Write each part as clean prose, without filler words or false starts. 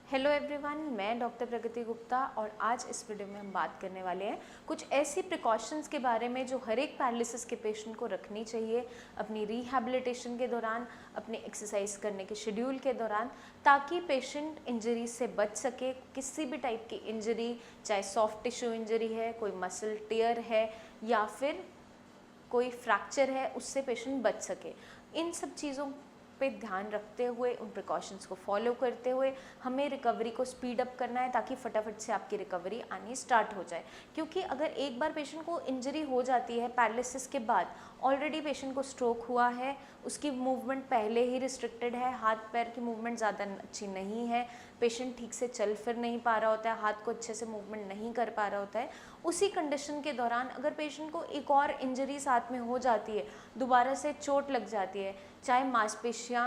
Hello everyone, मैं doctor प्रगति गुप्ता और आज इस वीडियो में हम बात करने वाले हैं कुछ ऐसी प्रिकॉशंस के बारे में जो हर एक पैरालिसिस के पेशेंट को रखनी चाहिए अपनी रिहैबिलिटेशन के दौरान, अपने एक्सरसाइज करने के शेड्यूल के दौरान, ताकि पेशेंट इंजरी से बच सके। किसी भी टाइप की इंजरी, चाहे सॉफ्ट टिश्यू इंजरी है, कोई मसल टियर है या फिर कोई फ्रैक्चर है, उससे पेशेंट बच सके। इन सब चीज़ों पे ध्यान रखते हुए, उन प्रिकॉशंस को फॉलो करते हुए हमें रिकवरी को स्पीड अप करना है ताकि फटाफट से आपकी रिकवरी आनी स्टार्ट हो जाए। क्योंकि अगर एक बार पेशेंट को इंजरी हो जाती है पैरालिसिस के बाद, ऑलरेडी पेशेंट को स्ट्रोक हुआ है, उसकी मूवमेंट पहले ही रिस्ट्रिक्टेड है, हाथ पैर की मूवमेंट ज़्यादा अच्छी नहीं है, पेशेंट ठीक से चल फिर नहीं पा रहा होता है, हाथ को अच्छे से मूवमेंट नहीं कर पा रहा होता है, उसी कंडीशन के दौरान अगर पेशेंट को एक और इंजरी साथ में हो जाती है, दोबारा से चोट लग जाती है, चाहे मांसपेशियाँ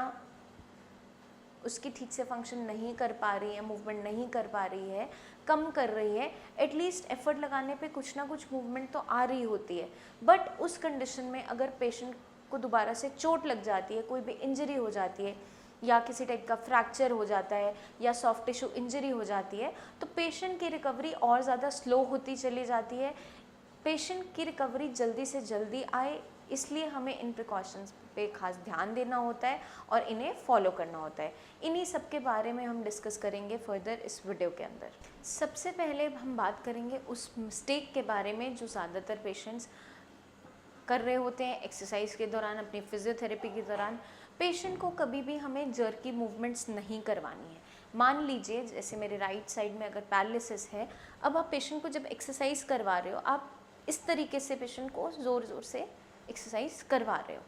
उसकी ठीक से फंक्शन नहीं कर पा रही है, मूवमेंट नहीं कर पा रही है, कम कर रही है, एटलीस्ट एफर्ट लगाने पे कुछ ना कुछ मूवमेंट तो आ रही होती है। बट उस कंडीशन में अगर पेशेंट को दोबारा से चोट लग जाती है, कोई भी इंजरी हो जाती है या किसी टाइप का फ्रैक्चर हो जाता है या सॉफ्ट टिश्यू इंजरी हो जाती है, तो पेशेंट की रिकवरी और ज़्यादा स्लो होती चली जाती है। पेशेंट की रिकवरी जल्दी से जल्दी आए, इसलिए हमें इन प्रिकॉशंस पे खास ध्यान देना होता है और इन्हें फॉलो करना होता है। इन्हीं सब के बारे में हम डिस्कस करेंगे फर्दर इस वीडियो के अंदर। सबसे पहले हम बात करेंगे उस मिस्टेक के बारे में जो ज़्यादातर पेशेंट्स कर रहे होते हैं एक्सरसाइज के दौरान, अपनी फिजियोथेरेपी के दौरान। पेशेंट को कभी भी हमें जर्की मूवमेंट्स नहीं करवानी है। मान लीजिए जैसे मेरे राइट साइड में अगर पैरालिसिस है, अब आप पेशेंट को जब एक्सरसाइज करवा रहे हो, आप इस तरीके से पेशेंट को ज़ोर ज़ोर से एक्सरसाइज करवा रहे हो।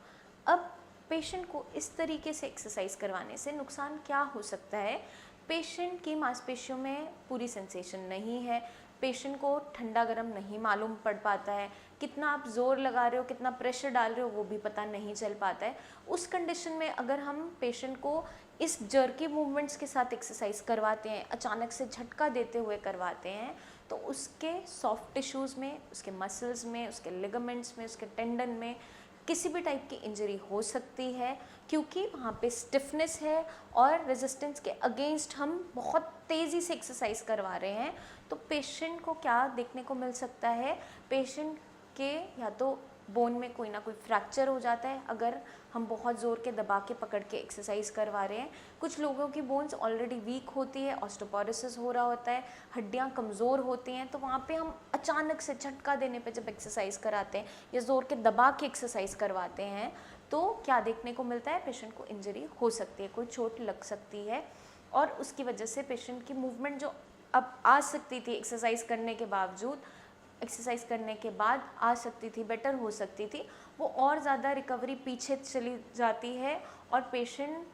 अब पेशेंट को इस तरीके से एक्सरसाइज करवाने से नुकसान क्या हो सकता है? पेशेंट की मांसपेशियों में पूरी सेंसेशन नहीं है, पेशेंट को ठंडा गर्म नहीं मालूम पड़ पाता है, कितना आप जोर लगा रहे हो, कितना प्रेशर डाल रहे हो वो भी पता नहीं चल पाता है। उस कंडीशन में अगर हम पेशेंट को इस जर्की मूवमेंट्स के साथ एक्सरसाइज करवाते हैं, अचानक से झटका देते हुए करवाते हैं, तो उसके सॉफ्ट टिश्यूज़ में, उसके मसल्स में, उसके लिगामेंट्स में, उसके टेंडन में किसी भी टाइप की इंजरी हो सकती है, क्योंकि वहाँ पे स्टिफनेस है और रेजिस्टेंस के अगेंस्ट हम बहुत तेज़ी से एक्सरसाइज करवा रहे हैं। तो पेशेंट को क्या देखने को मिल सकता है? पेशेंट के या तो बोन में कोई ना कोई फ्रैक्चर हो जाता है अगर हम बहुत ज़ोर के दबा के पकड़ के एक्सरसाइज करवा रहे हैं। कुछ लोगों की बोन्स ऑलरेडी वीक होती है, ऑस्टियोपोरोसिस हो रहा होता है, हड्डियां कमज़ोर होती हैं, तो वहाँ पे हम अचानक से झटका देने पे जब एक्सरसाइज कराते हैं या ज़ोर के दबा के एक्सरसाइज करवाते हैं, तो क्या देखने को मिलता है? पेशेंट को इंजरी हो सकती है, कोई चोट लग सकती है और उसकी वजह से पेशेंट की मूवमेंट जो अब आ सकती थी एक्सरसाइज करने के बावजूद, एक्सरसाइज करने के बाद आ सकती थी, बेटर हो सकती थी, वो और ज़्यादा रिकवरी पीछे चली जाती है और पेशेंट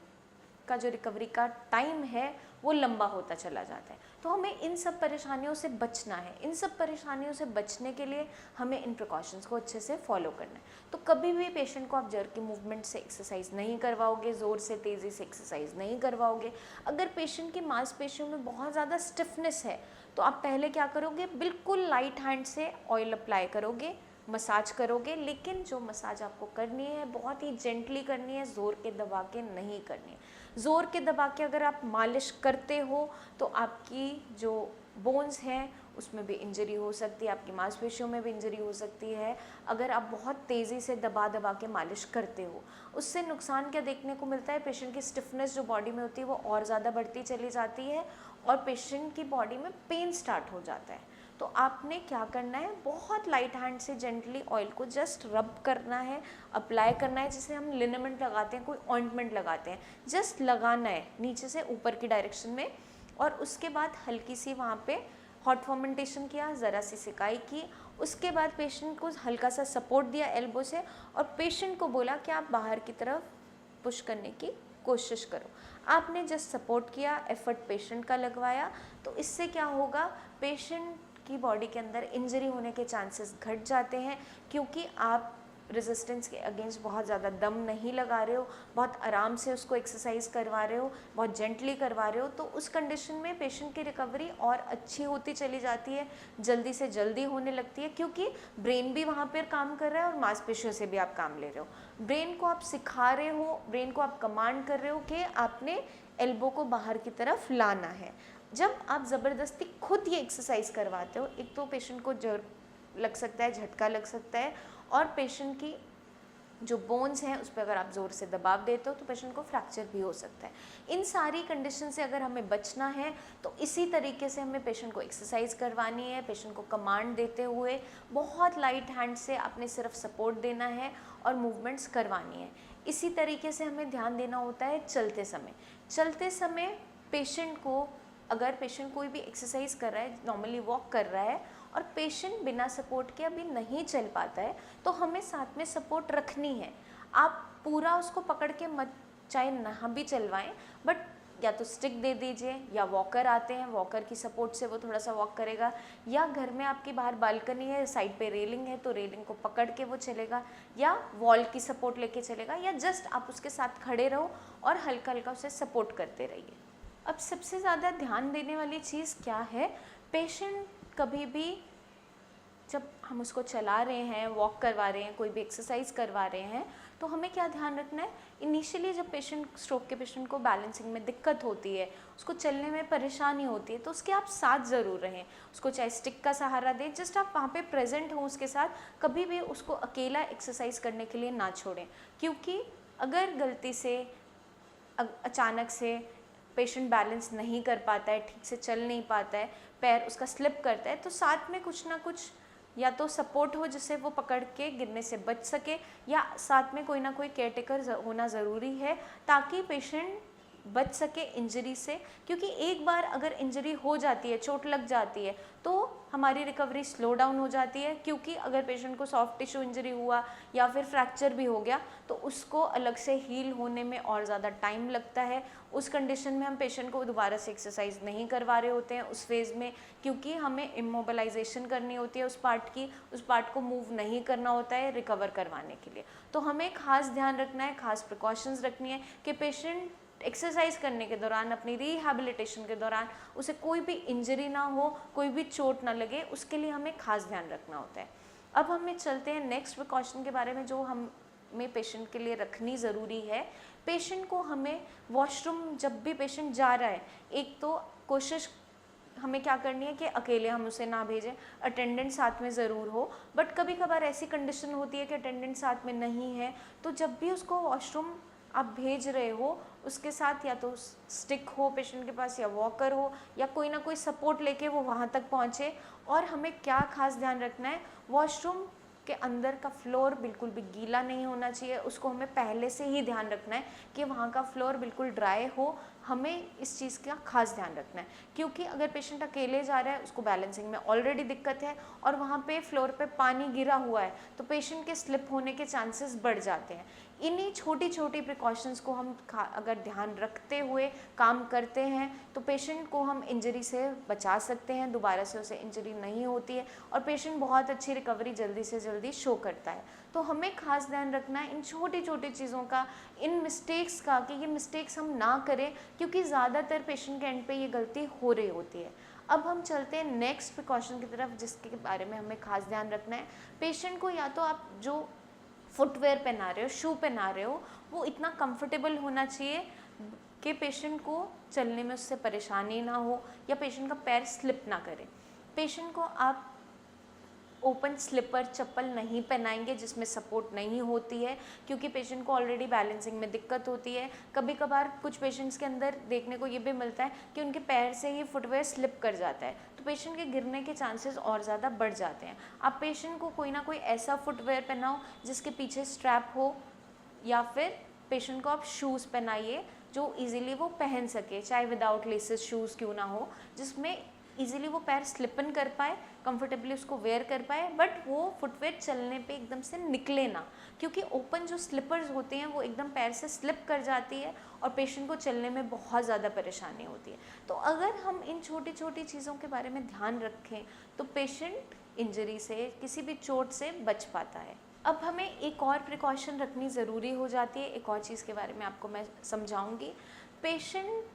का जो रिकवरी का टाइम है वो लंबा होता चला जाता है। तो हमें इन सब परेशानियों से बचना है। इन सब परेशानियों से बचने के लिए हमें इन प्रिकॉशंस को अच्छे से फॉलो करना है। तो कभी भी पेशेंट को आप जर्की मूवमेंट से एक्सरसाइज नहीं करवाओगे, ज़ोर से तेज़ी से एक्सरसाइज नहीं करवाओगे। अगर पेशेंट की मांसपेशियों में बहुत ज़्यादा स्टिफनेस है, तो आप पहले क्या करोगे? बिल्कुल लाइट हैंड से ऑयल अप्लाई करोगे, मसाज करोगे, लेकिन जो मसाज आपको करनी है बहुत ही जेंटली करनी है, ज़ोर के दबा के नहीं करनी है। ज़ोर के दबा के अगर आप मालिश करते हो तो आपकी जो बोन्स हैं उसमें भी इंजरी हो सकती है, आपकी मांसपेशियों में भी इंजरी हो सकती है अगर आप बहुत तेज़ी से दबा दबा के मालिश करते हो। उससे नुकसान क्या देखने को मिलता है? पेशेंट की स्टिफनेस जो बॉडी में होती है वो और ज़्यादा बढ़ती चली जाती है और पेशेंट की बॉडी में पेन स्टार्ट हो जाता है। तो आपने क्या करना है? बहुत लाइट हैंड से जेंटली ऑयल को जस्ट रब करना है, अप्लाई करना है, जैसे हम लिनेमेंट लगाते हैं, कोई ऑइंटमेंट लगाते हैं, जस्ट लगाना है नीचे से ऊपर की डायरेक्शन में। और उसके बाद हल्की सी वहाँ पे हॉट फर्मेंटेशन किया, ज़रा सी सिकाई की, उसके बाद पेशेंट को हल्का सा सपोर्ट दिया एल्बो से और पेशेंट को बोला कि आप बाहर की तरफ पुश करने की कोशिश करो। आपने जस्ट सपोर्ट किया, एफर्ट पेशेंट का लगवाया, तो इससे क्या होगा? पेशेंट की बॉडी के अंदर इंजरी होने के चांसेस घट जाते हैं, क्योंकि आप रेजिस्टेंस के अगेंस्ट बहुत ज़्यादा दम नहीं लगा रहे हो, बहुत आराम से उसको एक्सरसाइज करवा रहे हो, बहुत जेंटली करवा रहे हो। तो उस कंडीशन में पेशेंट की रिकवरी और अच्छी होती चली जाती है, जल्दी से जल्दी होने लगती है, क्योंकि ब्रेन भी वहाँ पर काम कर रहा है और मांसपेशियों से भी आप काम ले रहे हो। ब्रेन को आप सिखा रहे हो, ब्रेन को आप कमांड कर रहे हो कि आपने एल्बो को बाहर की तरफ लाना है। जब आप ज़बरदस्ती खुद ये एक्सरसाइज करवाते हो, एक तो पेशेंट को जर लग सकता है, झटका लग सकता है, और पेशेंट की जो बोन्स हैं उस पर अगर आप ज़ोर से दबाव देते हो तो पेशेंट को फ्रैक्चर भी हो सकता है। इन सारी कंडीशन से अगर हमें बचना है तो इसी तरीके से हमें पेशेंट को एक्सरसाइज करवानी है। पेशेंट को कमांड देते हुए बहुत लाइट हैंड से आपने सिर्फ सपोर्ट देना है और मूवमेंट्स करवानी है। इसी तरीके से हमें ध्यान देना होता है चलते समय। चलते समय पेशेंट को, अगर पेशेंट कोई भी एक्सरसाइज कर रहा है, नॉर्मली वॉक कर रहा है और पेशेंट बिना सपोर्ट के अभी नहीं चल पाता है, तो हमें साथ में सपोर्ट रखनी है। आप पूरा उसको पकड़ के मत, चाहे ना भी चलवाएं, बट या तो स्टिक दे दीजिए, या वॉकर आते हैं, वॉकर की सपोर्ट से वो थोड़ा सा वॉक करेगा, या घर में आपकी बाहर बालकनी है, साइड पे रेलिंग है तो रेलिंग को पकड़ के वो चलेगा, या वॉल की सपोर्ट लेके चलेगा, या जस्ट आप उसके साथ खड़े रहो और हल्का हल्का उसे सपोर्ट करते रहिए। अब सबसे ज़्यादा ध्यान देने वाली चीज़ क्या है, पेशेंट कभी भी जब हम उसको चला रहे हैं, वॉक करवा रहे हैं, कोई भी एक्सरसाइज करवा रहे हैं, तो हमें क्या ध्यान रखना है। इनिशियली जब पेशेंट, स्ट्रोक के पेशेंट को बैलेंसिंग में दिक्कत होती है, उसको चलने में परेशानी होती है, तो उसके आप साथ ज़रूर रहें। उसको चाहे स्टिक का सहारा दें, जस्ट आप वहाँ पे प्रेजेंट हों उसके साथ। कभी भी उसको अकेला एक्सरसाइज करने के लिए ना छोड़ें, क्योंकि अगर गलती से अचानक से पेशेंट बैलेंस नहीं कर पाता है, ठीक से चल नहीं पाता है, पैर उसका स्लिप करता है, तो साथ में कुछ ना कुछ या तो सपोर्ट हो जिससे वो पकड़ के गिरने से बच सके, या साथ में कोई ना कोई केयरटेकर होना ज़रूरी है ताकि पेशेंट बच सके इंजरी से। क्योंकि एक बार अगर इंजरी हो जाती है, चोट लग जाती है, तो हमारी रिकवरी स्लो डाउन हो जाती है। क्योंकि अगर पेशेंट को सॉफ्ट टिश्यू इंजरी हुआ या फिर फ्रैक्चर भी हो गया तो उसको अलग से हील होने में और ज़्यादा टाइम लगता है। उस कंडीशन में हम पेशेंट को दोबारा से एक्सरसाइज नहीं करवा रहे होते हैं उस फेज़ में, क्योंकि हमें इमोबिलाइजेशन करनी होती है उस पार्ट की, उस पार्ट को मूव नहीं करना होता है रिकवर करवाने के लिए। तो हमें खास ध्यान रखना है, खास प्रिकॉशंस रखनी है कि पेशेंट एक्सरसाइज करने के दौरान, अपनी रिहैबिलिटेशन के दौरान उसे कोई भी इंजरी ना हो, कोई भी चोट ना लगे, उसके लिए हमें खास ध्यान रखना होता है। अब हमें चलते हैं नेक्स्ट प्रिकॉशन के बारे में जो हमें पेशेंट के लिए रखनी ज़रूरी है। पेशेंट को हमें वॉशरूम जब भी पेशेंट जा रहा है, एक तो कोशिश हमें क्या करनी है कि अकेले हम उसे ना भेजें, अटेंडेंट साथ में ज़रूर हो। बट कभी कभार ऐसी कंडीशन होती है कि अटेंडेंट साथ में नहीं है, तो जब भी उसको वॉशरूम आप भेज रहे हो, उसके साथ या तो स्टिक हो पेशेंट के पास, या वॉकर हो, या कोई ना कोई सपोर्ट लेके वो वहाँ तक पहुँचे। और हमें क्या खास ध्यान रखना है, वॉशरूम के अंदर का फ्लोर बिल्कुल भी गीला नहीं होना चाहिए। उसको हमें पहले से ही ध्यान रखना है कि वहाँ का फ्लोर बिल्कुल ड्राई हो। हमें इस चीज़ का खास ध्यान रखना है, क्योंकि अगर पेशेंट अकेले जा रहा है, उसको बैलेंसिंग में ऑलरेडी दिक्कत है और वहाँ पे फ्लोर पे पानी गिरा हुआ है, तो पेशेंट के स्लिप होने के चांसेस बढ़ जाते हैं। इन्हीं छोटी छोटी प्रिकॉशंस को हम अगर ध्यान रखते हुए काम करते हैं तो पेशेंट को हम इंजरी से बचा सकते हैं, दोबारा से उसे इंजरी नहीं होती है और पेशेंट बहुत अच्छी रिकवरी जल्दी से जल्दी शो करता है। तो हमें खास ध्यान रखना है इन छोटी छोटी चीज़ों का, इन मिस्टेक्स का, कि ये मिस्टेक्स हम ना करें, क्योंकि ज़्यादातर पेशेंट के एंड पे ये गलती हो रही होती है। अब हम चलते हैं नेक्स्ट प्रिकॉशन की तरफ, जिसके बारे में हमें खास ध्यान रखना है। पेशेंट को या तो आप जो फुटवेयर पहना रहे हो, शू पहना रहे हो, वो इतना कंफर्टेबल होना चाहिए कि पेशेंट को चलने में उससे परेशानी ना हो या पेशेंट का पैर स्लिप ना करे। पेशेंट को आप ओपन स्लीपर चप्पल नहीं पहनाएंगे जिसमें सपोर्ट नहीं होती है, क्योंकि पेशेंट को ऑलरेडी बैलेंसिंग में दिक्कत होती है। कभी कभार कुछ पेशेंट्स के अंदर देखने को ये भी मिलता है कि उनके पैर से ही फुटवेयर स्लिप कर जाता है, तो पेशेंट के गिरने के चांसेस और ज़्यादा बढ़ जाते हैं। आप पेशेंट को कोई ना कोई ऐसा फुटवेयर पहनाओ जिसके पीछे स्ट्रैप हो, या फिर पेशेंट को आप शूज़ पहनाइए जो ईजिली वो पहन सके, चाहे विदाउट लेसेस शूज़ क्यों ना हो, जिसमें इजीली वो पैर स्लिपन कर पाए, कंफर्टेबली उसको वेयर कर पाए, बट वो फुटवेयर चलने पे एकदम से निकले ना, क्योंकि ओपन जो स्लिपर्स होते हैं वो एकदम पैर से स्लिप कर जाती है और पेशेंट को चलने में बहुत ज़्यादा परेशानी होती है। तो अगर हम इन छोटी छोटी चीज़ों के बारे में ध्यान रखें तो पेशेंट इंजरी से, किसी भी चोट से बच पाता है। अब हमें एक और प्रिकॉशन रखनी ज़रूरी हो जाती है, एक और चीज़ के बारे में आपको मैं समझाऊंगी। पेशेंट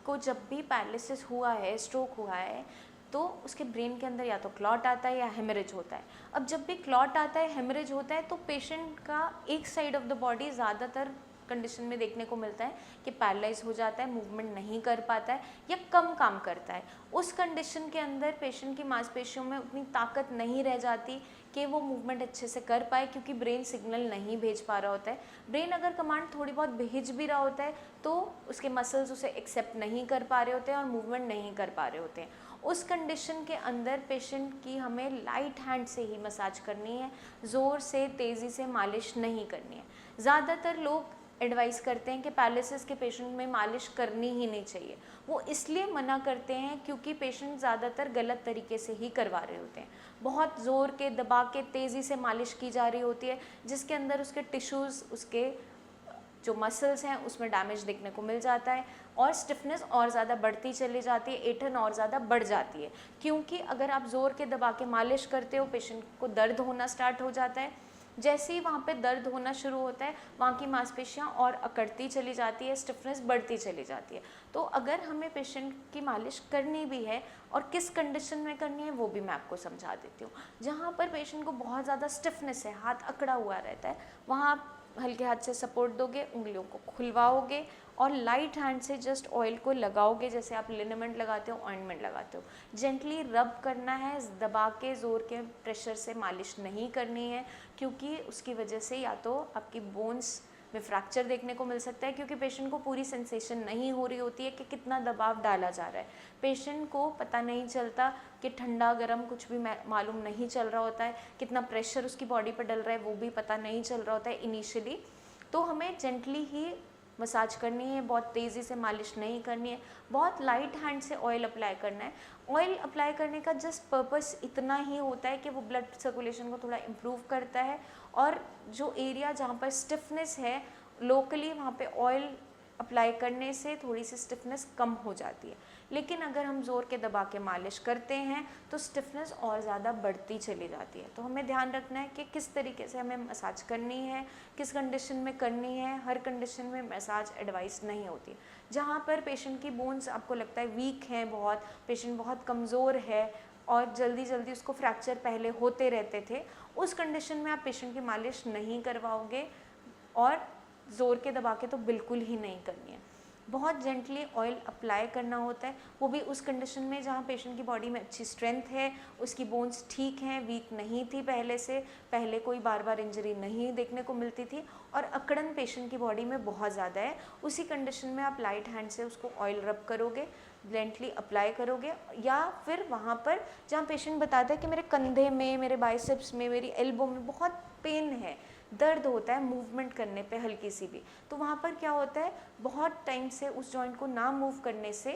को जब भी पैरालिसिस हुआ है, स्ट्रोक हुआ है, तो उसके ब्रेन के अंदर या तो क्लॉट आता है या हेमरेज होता है। अब जब भी क्लॉट आता है, हेमरेज होता है, तो पेशेंट का एक साइड ऑफ द बॉडी ज़्यादातर कंडीशन में देखने को मिलता है कि पैरालाइज हो जाता है, मूवमेंट नहीं कर पाता है या कम काम करता है। उस कंडीशन के अंदर पेशेंट की मांसपेशियों में उतनी ताकत नहीं रह जाती कि वो मूवमेंट अच्छे से कर पाए, क्योंकि ब्रेन सिग्नल नहीं भेज पा रहा होता है। ब्रेन अगर कमांड थोड़ी बहुत भेज भी रहा होता है तो उसके मसल्स उसे एक्सेप्ट नहीं कर पा रहे होते हैं और मूवमेंट नहीं कर पा रहे होते हैं। उस कंडीशन के अंदर पेशेंट की हमें लाइट हैंड से ही मसाज करनी है, ज़ोर से तेज़ी से मालिश नहीं करनी है। ज़्यादातर लोग एडवाइस करते हैं कि पैरालिसिस के पेशेंट में मालिश करनी ही नहीं चाहिए। वो इसलिए मना करते हैं क्योंकि पेशेंट ज़्यादातर गलत तरीके से ही करवा रहे होते हैं। बहुत ज़ोर के दबा के तेज़ी से मालिश की जा रही होती है, जिसके अंदर उसके टिश्यूज़, उसके जो मसल्स हैं उसमें डैमेज देखने को मिल जाता है और स्टिफनेस और ज़्यादा बढ़ती चली जाती है, ऐंठन और ज़्यादा बढ़ जाती है। क्योंकि अगर आप ज़ोर के दबा के मालिश करते हो, पेशेंट को दर्द होना स्टार्ट हो जाता है। जैसे ही वहाँ पे दर्द होना शुरू होता है, वहाँ की मांसपेशियाँ और अकड़ती चली जाती है, स्टिफनेस बढ़ती चली जाती है। तो अगर हमें पेशेंट की मालिश करनी भी है और किस कंडीशन में करनी है वो भी मैं आपको समझा देती हूँ। जहाँ पर पेशेंट को बहुत ज़्यादा स्टिफनेस है, हाथ अकड़ा हुआ रहता है, वहाँ आप हल्के हाथ से सपोर्ट दोगे, उंगलियों को खुलवाओगे और लाइट हैंड से जस्ट ऑयल को लगाओगे, जैसे आप लिनेमेंट लगाते हो, ऑइंटमेंट लगाते हो। जेंटली रब करना है, दबा के ज़ोर के प्रेशर से मालिश नहीं करनी है, क्योंकि उसकी वजह से या तो आपकी बोन्स में फ्रैक्चर देखने को मिल सकता है, क्योंकि पेशेंट को पूरी सेंसेशन नहीं हो रही होती है कि कितना दबाव डाला जा रहा है। पेशेंट को पता नहीं चलता कि ठंडा गर्म कुछ भी मालूम नहीं चल रहा होता है, कितना प्रेशर उसकी बॉडी पर डल रहा है वो भी पता नहीं चल रहा होता है इनिशियली। तो हमें जेंटली ही मसाज करनी है, बहुत तेज़ी से मालिश नहीं करनी है, बहुत लाइट हैंड से ऑयल अप्लाई करना है। ऑयल अप्लाई करने का जस्ट पर्पस इतना ही होता है कि वो ब्लड सर्कुलेशन को थोड़ा इम्प्रूव करता है और जो एरिया जहाँ पर स्टिफनेस है लोकली, वहाँ पे ऑयल अप्लाई करने से थोड़ी सी स्टिफनेस कम हो जाती है। लेकिन अगर हम ज़ोर के दबा के मालिश करते हैं तो स्टिफनेस और ज़्यादा बढ़ती चली जाती है। तो हमें ध्यान रखना है कि किस तरीके से हमें मसाज करनी है, किस कंडीशन में करनी है। हर कंडीशन में मसाज एडवाइस नहीं होती। जहाँ पर पेशेंट की बोन्स आपको लगता है वीक हैं, बहुत पेशेंट बहुत कमज़ोर है और जल्दी जल्दी उसको फ्रैक्चर पहले होते रहते थे, उस कंडीशन में आप पेशेंट की मालिश नहीं करवाओगे और ज़ोर के दबा के तो बिल्कुल ही नहीं करनी है। बहुत जेंटली ऑयल अप्लाई करना होता है, वो भी उस कंडीशन में जहाँ पेशेंट की बॉडी में अच्छी स्ट्रेंथ है, उसकी बोन्स ठीक हैं, वीक नहीं थी पहले से, पहले कोई बार बार इंजरी नहीं देखने को मिलती थी और अकड़न पेशेंट की बॉडी में बहुत ज़्यादा है। उसी कंडीशन में आप लाइट हैंड से उसको ऑयल रब करोगे, जेंटली अप्लाई करोगे, या फिर वहाँ पर जहाँ पेशेंट बताता है कि मेरे कंधे में, मेरे बाइसेप्स में, मेरी एल्बो में बहुत पेन है, दर्द होता है मूवमेंट करने पे हल्की सी भी, तो वहाँ पर क्या होता है, बहुत टाइम से उस जॉइंट को ना मूव करने से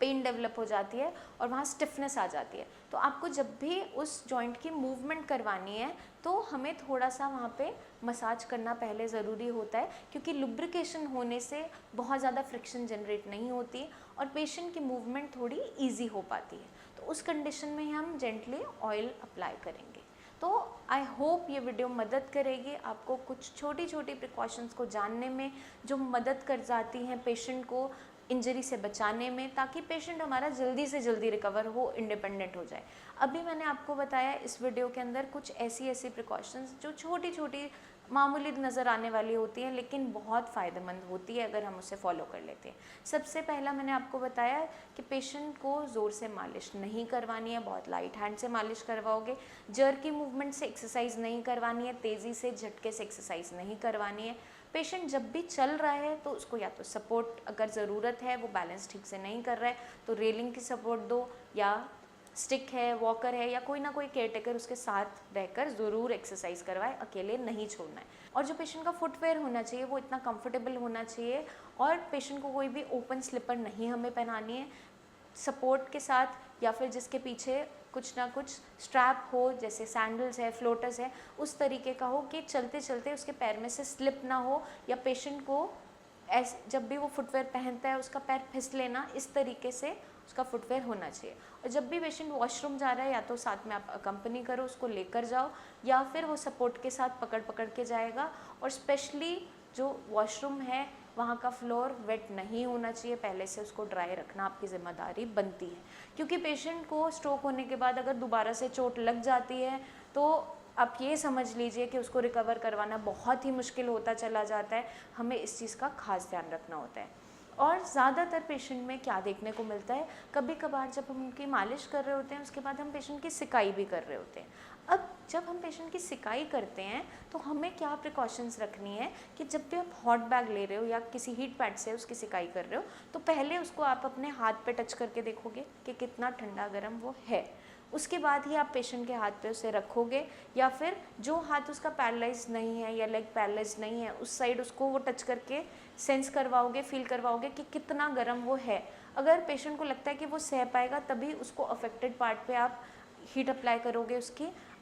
पेन डेवलप हो जाती है और वहाँ स्टिफनेस आ जाती है। तो आपको जब भी उस जॉइंट की मूवमेंट करवानी है तो हमें थोड़ा सा वहाँ पे मसाज करना पहले ज़रूरी होता है, क्योंकि लुब्रिकेशन होने से बहुत ज़्यादा फ्रिक्शन जनरेट नहीं होती और पेशेंट की मूवमेंट थोड़ी ईजी हो पाती है। तो उस कंडीशन में हम जेंटली ऑयल अप्लाई करेंगे। तो आई होप ये वीडियो मदद करेगी आपको कुछ छोटी छोटी प्रिकॉशंस को जानने में, जो मदद कर जाती हैं पेशेंट को इंजरी से बचाने में, ताकि पेशेंट हमारा जल्दी से जल्दी रिकवर हो, इंडिपेंडेंट हो जाए। अभी मैंने आपको बताया इस वीडियो के अंदर कुछ ऐसी प्रिकॉशंस जो छोटी छोटी मामूली नज़र आने वाली होती है, लेकिन बहुत फ़ायदेमंद होती है अगर हम उसे फॉलो कर लेते हैं। सबसे पहला मैंने आपको बताया कि पेशेंट को ज़ोर से मालिश नहीं करवानी है, बहुत लाइट हैंड से मालिश करवाओगे। जर्की मूवमेंट से एक्सरसाइज नहीं करवानी है, तेज़ी से झटके से एक्सरसाइज नहीं करवानी है। पेशेंट जब भी चल रहा है तो उसको या तो सपोर्ट अगर ज़रूरत है, वो बैलेंस ठीक से नहीं कर रहा है तो रेलिंग की सपोर्ट दो, या स्टिक है, वॉकर है, या कोई ना कोई केयरटेकर उसके साथ रहकर ज़रूर एक्सरसाइज करवाए, अकेले नहीं छोड़ना है। और जो पेशेंट का फुटवेयर होना चाहिए वो इतना कंफर्टेबल होना चाहिए, और पेशेंट को कोई भी ओपन स्लिपर नहीं हमें पहनानी है। सपोर्ट के साथ या फिर जिसके पीछे कुछ ना कुछ स्ट्रैप हो, जैसे सैंडल्स है, फ्लोटर्स है, उस तरीके का हो कि चलते चलते उसके पैर में से स्लिप ना हो, या पेशेंट को जब भी वो फुटवेयर पहनता है उसका पैर फिसले ना, इस तरीके से उसका फुटवेयर होना चाहिए। और जब भी पेशेंट वॉशरूम जा रहा है, या तो साथ में आप अकम्पनी करो, उसको लेकर जाओ, या फिर वो सपोर्ट के साथ पकड़ के जाएगा। और स्पेशली जो वॉशरूम है वहाँ का फ्लोर वेट नहीं होना चाहिए, पहले से उसको ड्राई रखना आपकी ज़िम्मेदारी बनती है, क्योंकि पेशेंट को स्ट्रोक होने के बाद अगर दोबारा से चोट लग जाती है तो आप ये समझ लीजिए कि उसको रिकवर करवाना बहुत ही मुश्किल होता चला जाता है। हमें इस चीज़ का खास ध्यान रखना होता है। और ज़्यादातर पेशेंट में क्या देखने को मिलता है, कभी कभार जब हम उनकी मालिश कर रहे होते हैं उसके बाद हम पेशेंट की सिकाई भी कर रहे होते हैं। अब जब हम पेशेंट की सिकाई करते हैं तो हमें क्या प्रिकॉशंस रखनी है कि जब भी आप हॉट बैग ले रहे हो या किसी हीट पैड से उसकी सिकाई कर रहे हो तो पहले उसको आप अपने हाथ पे टच करके देखोगे कि कितना ठंडा गर्म वो है। उसके बाद ही आप पेशेंट के हाथ पे उसे रखोगे, या फिर जो हाथ उसका पैरालाइज नहीं है या लेग पैरालाइज नहीं है उस साइड उसको वो टच करके सेंस करवाओगे, फील करवाओगे कि कितना गर्म वो है। अगर पेशेंट को लगता है कि वो सह पाएगा तभी उसको अफेक्टेड पार्ट पे आप हीट अप्लाई करोगे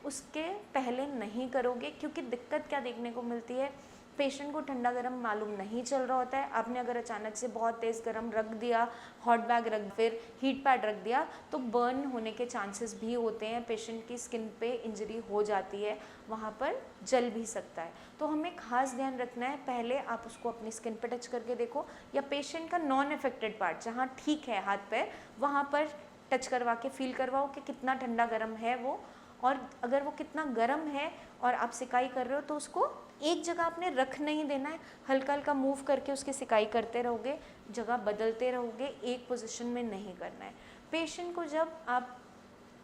उसके पहले नहीं करोगे। क्योंकि दिक्कत क्या देखने को मिलती है, पेशेंट को ठंडा गर्म मालूम नहीं चल रहा होता है। आपने अगर अचानक से बहुत तेज़ गर्म रख दिया, हॉट बैग रख, फिर हीट पैड रख दिया तो बर्न होने के चांसेस भी होते हैं। पेशेंट की स्किन पे इंजरी हो जाती है, वहाँ पर जल भी सकता है। तो हमें खास ध्यान रखना है, पहले आप उसको अपनी स्किन पे टच करके देखो, या पेशेंट का नॉन अफेक्टेड पार्ट जहाँ ठीक है हाथ पैर वहाँ पर टच करवा के फील करवाओ कि कितना ठंडा गर्म है वो। और अगर वो कितना गर्म है और आप सिकाई कर रहे हो तो उसको एक जगह आपने रख नहीं देना है, हल्का हल्का मूव करके उसकी सिकाई करते रहोगे, जगह बदलते रहोगे, एक पोजीशन में नहीं करना है। पेशेंट को जब आप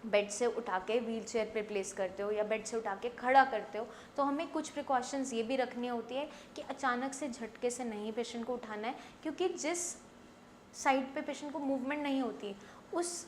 बेड से उठा के व्हील चेयर पे प्लेस करते हो या बेड से उठा के खड़ा करते हो तो हमें कुछ प्रिकॉशंस ये भी रखनी होती है कि अचानक से झटके से नहीं पेशेंट को उठाना है। क्योंकि जिस साइड पे पेशेंट को मूवमेंट नहीं होती उस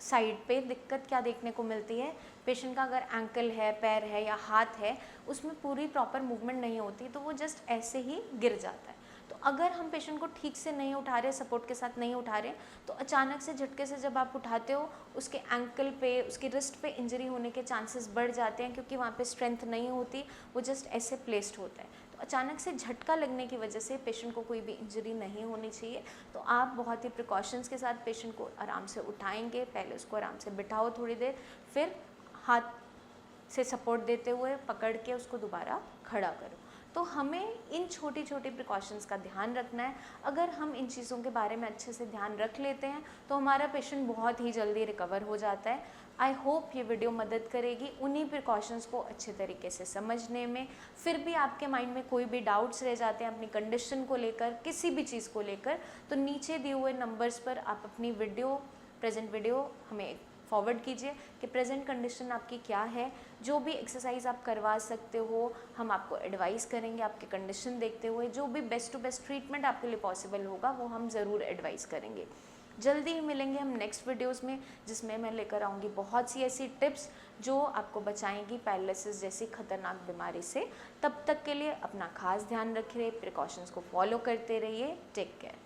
साइड पे दिक्कत क्या देखने को मिलती है, पेशेंट का अगर एंकल है, पैर है या हाथ है उसमें पूरी प्रॉपर मूवमेंट नहीं होती तो वो जस्ट ऐसे ही गिर जाता है। तो अगर हम पेशेंट को ठीक से नहीं उठा रहे, सपोर्ट के साथ नहीं उठा रहे, तो अचानक से झटके से जब आप उठाते हो उसके एंकल पे, उसकी रिस्ट पे इंजरी होने के चांसेस बढ़ जाते हैं। क्योंकि वहाँ पे स्ट्रेंथ नहीं होती, वो जस्ट ऐसे प्लेस्ड होता है। तो अचानक से झटका लगने की वजह से पेशेंट को कोई भी इंजरी नहीं होनी चाहिए। तो आप बहुत ही प्रिकॉशंस के साथ पेशेंट को आराम से उठाएंगे। पहले उसको आराम से बिठाओ थोड़ी देर, फिर हाथ से सपोर्ट देते हुए पकड़ के उसको दोबारा खड़ा करो। तो हमें इन छोटी छोटी प्रिकॉशंस का ध्यान रखना है। अगर हम इन चीज़ों के बारे में अच्छे से ध्यान रख लेते हैं तो हमारा पेशेंट बहुत ही जल्दी रिकवर हो जाता है। आई होप ये वीडियो मदद करेगी उन्हीं प्रिकॉशंस को अच्छे तरीके से समझने में। फिर भी आपके माइंड में कोई भी डाउट्स रह जाते हैं अपनी कंडीशन को लेकर, किसी भी चीज़ को लेकर, तो नीचे दिए हुए नंबर्स पर आप अपनी प्रेजेंट वीडियो हमें फॉरवर्ड कीजिए कि प्रेजेंट कंडीशन आपकी क्या है। जो भी एक्सरसाइज आप करवा सकते हो हम आपको एडवाइस करेंगे आपके कंडीशन देखते हुए। जो भी बेस्ट टू बेस्ट ट्रीटमेंट आपके लिए पॉसिबल होगा वो हम ज़रूर एडवाइस करेंगे। जल्दी ही मिलेंगे हम नेक्स्ट वीडियोस में, जिसमें मैं लेकर आऊँगी बहुत सी ऐसी टिप्स जो आपको बचाएंगी पैरालिसिस जैसी खतरनाक बीमारी से। तब तक के लिए अपना खास ध्यान रखिए, प्रिकॉशंस को फॉलो करते रहिए। Take care.